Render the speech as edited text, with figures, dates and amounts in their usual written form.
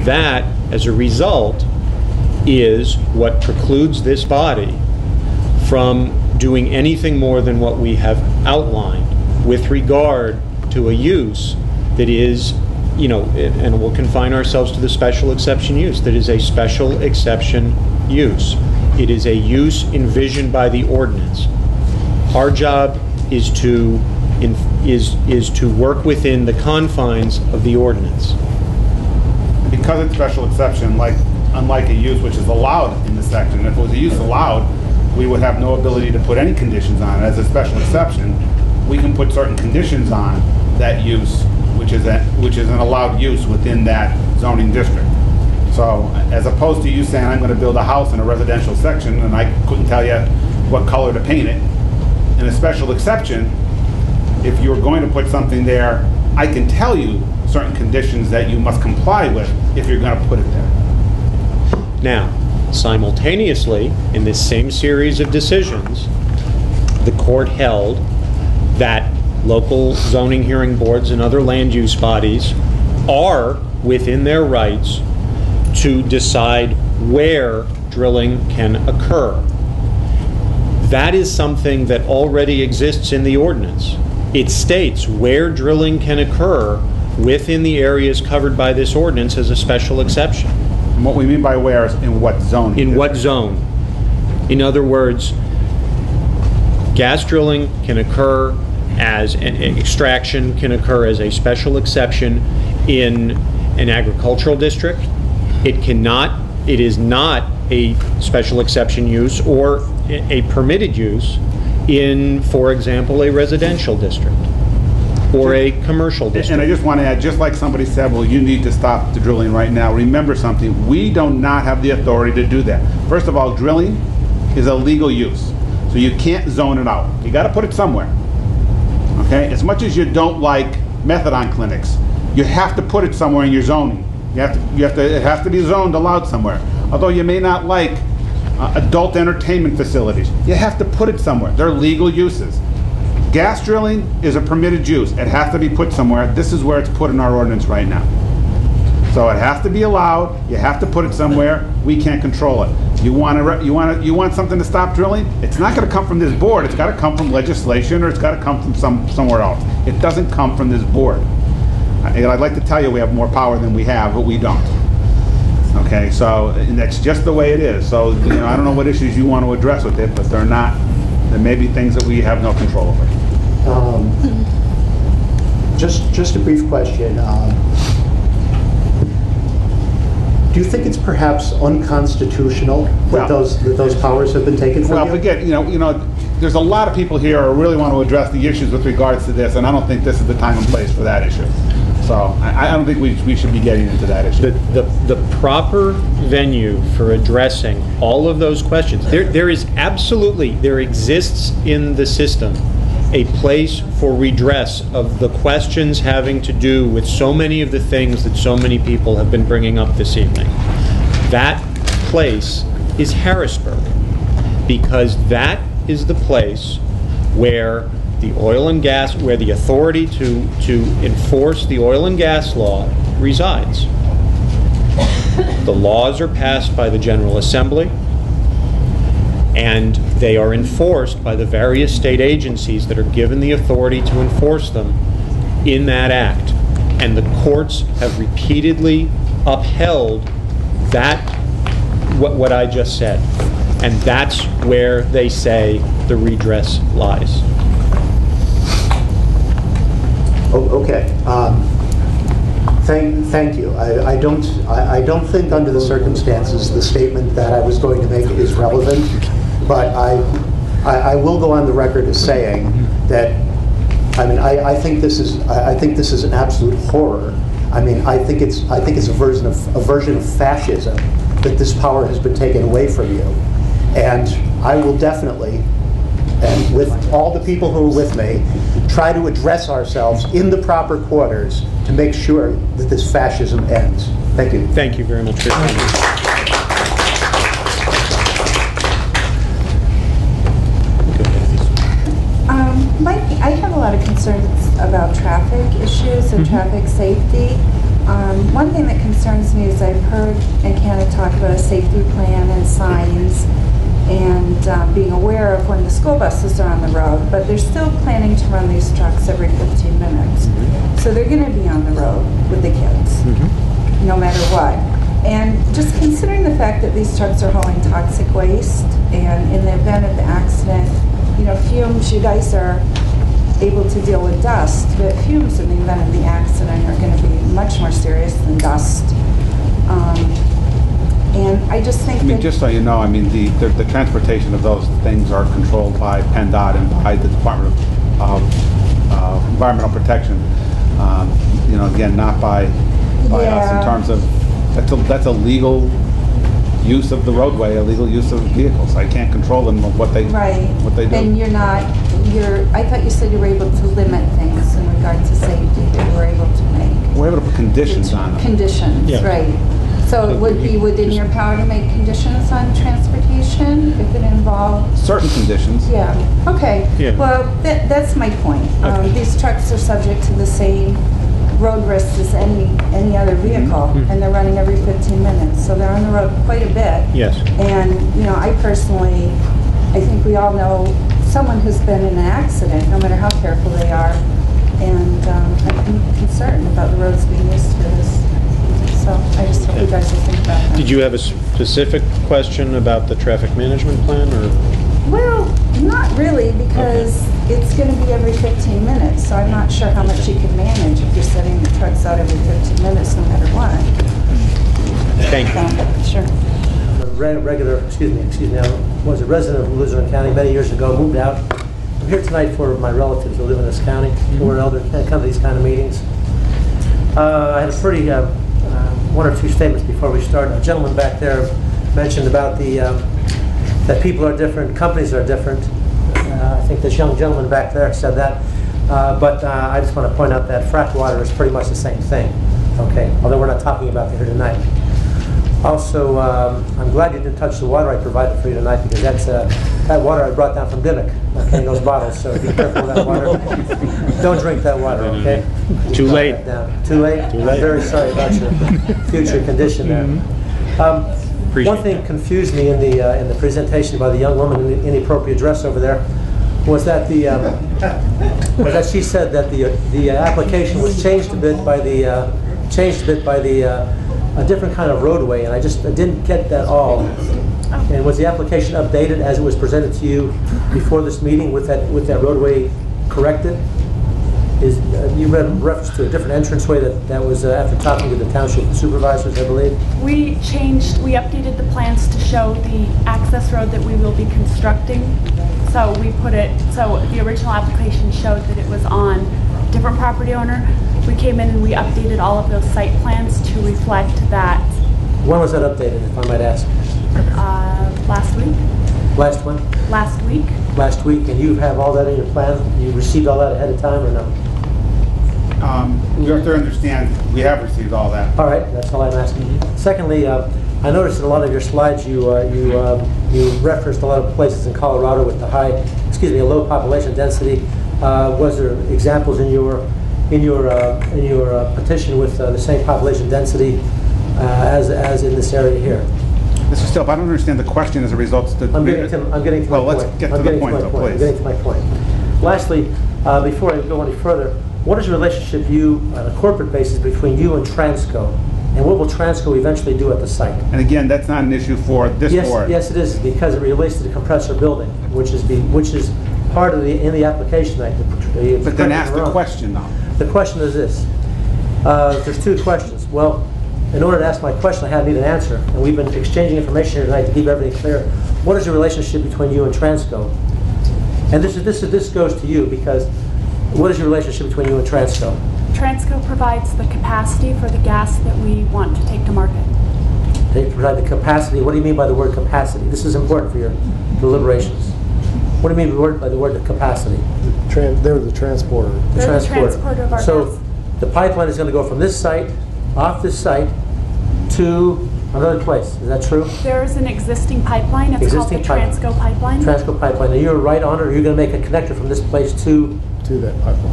that, as a result, is what precludes this body from doing anything more than what we have outlined with regard to a use that is, and we'll confine ourselves to the special exception use, that is a special exception use. It is a use envisioned by the ordinance. Our job is to work within the confines of the ordinance. Because it's special exception, unlike a use which is allowed in the section, if it was a use allowed, we would have no ability to put any conditions on it. As a special exception, we can put certain conditions on that use, which is an allowed use within that zoning district. So, as opposed to you saying, I'm going to build a house in a residential section, and I couldn't tell you what color to paint it, in a special exception, if you're going to put something there, I can tell you certain conditions that you must comply with if you're going to put it there. Now, simultaneously, in this same series of decisions, the court held that local zoning hearing boards and other land use bodies are within their rights to decide where drilling can occur. That is something that already exists in the ordinance. It states where drilling can occur within the areas covered by this ordinance as a special exception. And what we mean by where is in what zone? In what zone? In other words, gas drilling can occur as an extraction can occur as a special exception in an agricultural district. It is not a special exception use or a permitted use in, for example, a residential district or a commercial district. And I just want to add, just like somebody said, well, you need to stop the drilling right now. Remember something, we do not have the authority to do that. First of all, drilling is a legal use, so you can't zone it out. You got to put it somewhere. Okay? As much as you don't like methadone clinics, you have to put it somewhere in your zoning. It has to be zoned allowed somewhere. Although you may not like adult entertainment facilities, you have to put it somewhere. They're legal uses. Gas drilling is a permitted use. It has to be put somewhere. This is where it's put in our ordinance right now. So it has to be allowed. You have to put it somewhere. We can't control it. You want something to stop drilling? It's not going to come from this board. It's got to come from legislation, or it's got to come from somewhere else. It doesn't come from this board. I'd like to tell you we have more power than we have, but we don't. Okay, so and that's just the way it is. So I don't know what issues you want to address with it, but they're not. There may be things that we have no control over. Just a brief question. Do you think it's perhaps unconstitutional that those powers have been taken from you? Well, forget, there's a lot of people here who really want to address the issues with regards to this, and I don't think this is the time and place for that issue. So I don't think we should be getting into that issue. The proper venue for addressing all of those questions, there exists in the system a place for redress of the questions having to do with so many of the things that so many people have been bringing up this evening. That place is Harrisburg, because that is the place where the oil and gas, where the authority to enforce the oil and gas law resides. The laws are passed by the General Assembly, and they are enforced by the various state agencies that are given the authority to enforce them in that act. And the courts have repeatedly upheld that, what I just said. And that's where they say the redress lies. Oh, okay. Thank you. I don't think under the circumstances the statement that I was going to make is relevant, but I will go on the record as saying that I think this is an absolute horror. I think it's a version of fascism that this power has been taken away from you, and I will definitely, and with all the people who are with me, try to address ourselves in the proper quarters to make sure that this fascism ends. Thank you. Thank you very much for your time. I have a lot of concerns about traffic issues and traffic safety. One thing that concerns concerns me is I've heard Encana talk about a safety plan and signs and being aware of when the school buses are on the road, but they're still planning to run these trucks every 15 minutes. So they're going to be on the road with the kids, no matter what. And just considering the fact that these trucks are hauling toxic waste, and in the event of the accident, you know, fumes, you guys are able to deal with dust, but fumes in the event of the accident are going to be much more serious than dust. And I just think I mean, that, just so you know, I mean, the transportation of those things are controlled by PennDOT and by the Department of Environmental Protection. You know, again, not by us in terms of, that's a legal use of the roadway, a legal use of vehicles. I can't control them of what they do. And I thought you said you were able to limit things in regard to safety that you were able to make. We're able to put conditions on them. Conditions, Yeah. Right. So it would be within your power to make conditions on transportation if it involved? Certain conditions. Yeah, okay. Yeah. Well, that's my point. Okay. These trucks are subject to the same road risks as any other vehicle, and they're running every 15 minutes, so they're on the road quite a bit. Yes. And, you know, I think we all know someone who's been in an accident, no matter how careful they are, and I'm concerned about the roads being used for this. So I just hope you guys will think about that. Did you have a specific question about the traffic management plan, or? Well, not really, because it's going to be every 15 minutes, so I'm not sure how much you can manage if you're setting the trucks out every 15 minutes, no matter what. Thank you. Sure. I was a resident of Luzerne County many years ago, moved out. I'm here tonight for my relatives who live in this county, who are elder, can't come to these kind of meetings. I had a pretty, one or two statements before we start. A gentleman back there mentioned about that people are different, companies are different. I think this young gentleman back there said that. But I just want to point out that frack water is pretty much the same thing, okay? Although we're not talking about it here tonight. Also, I'm glad you didn't touch the water I provided for you tonight, because that's that water I brought down from Dimmock, okay, in those bottles, so be careful with that water. Don't drink that water, okay? Too late. Too late? Too late? I'm very sorry about your future condition there. One thing confused me in the presentation by the young woman in the inappropriate dress over there was that she said that the application was changed a bit by a different kind of roadway, and I didn't get that all. And was the application updated as it was presented to you before this meeting with that roadway corrected? You read reference to a different entranceway that was after talking to the township supervisors, I believe? We updated the plans to show the access road that we will be constructing. So the original application showed that it was on a different property owner. We came in and we updated all of those site plans to reflect that. When was that updated, if I might ask? Last week. Last when? Last week. Last week, and you have all that in your plan? You received all that ahead of time or no? We have to understand, we have received all that. All right, that's all I'm asking. Secondly, I noticed in a lot of your slides you referenced a lot of places in Colorado with a low population density. Was there examples in your petition with the same population density as in this area here? Mr. Stilp, I don't understand the question as a result of I'm getting to my point. Well, let's get to the point, though, please. I'm getting to my point. Lastly, before I go any further, what is the relationship on a corporate basis between you and Transco? And what will Transco eventually do at the site? And again, that's not an issue for this board. Yes, it is, because it relates to the compressor building, which is part of in the application. But then ask the question, though. The question is this. There's two questions. Well, in order to ask my question, I need an answer. And we've been exchanging information here tonight to keep everything clear. What is the relationship between you and Transco? And this goes to you, because what is your relationship between you and Transco? Transco provides the capacity for the gas that we want to take to market. They provide the capacity. What do you mean by the word capacity? This is important for your deliberations. What do you mean by the word capacity? They're the transporter. They're the transporter of our gas. The pipeline is going to go from this site, off this site, to another place. Is that true? There is an existing pipeline. It's called the Transco pipeline. Transco pipeline. Now you're right on it, or you're going to make a connector from this place to To that pipeline.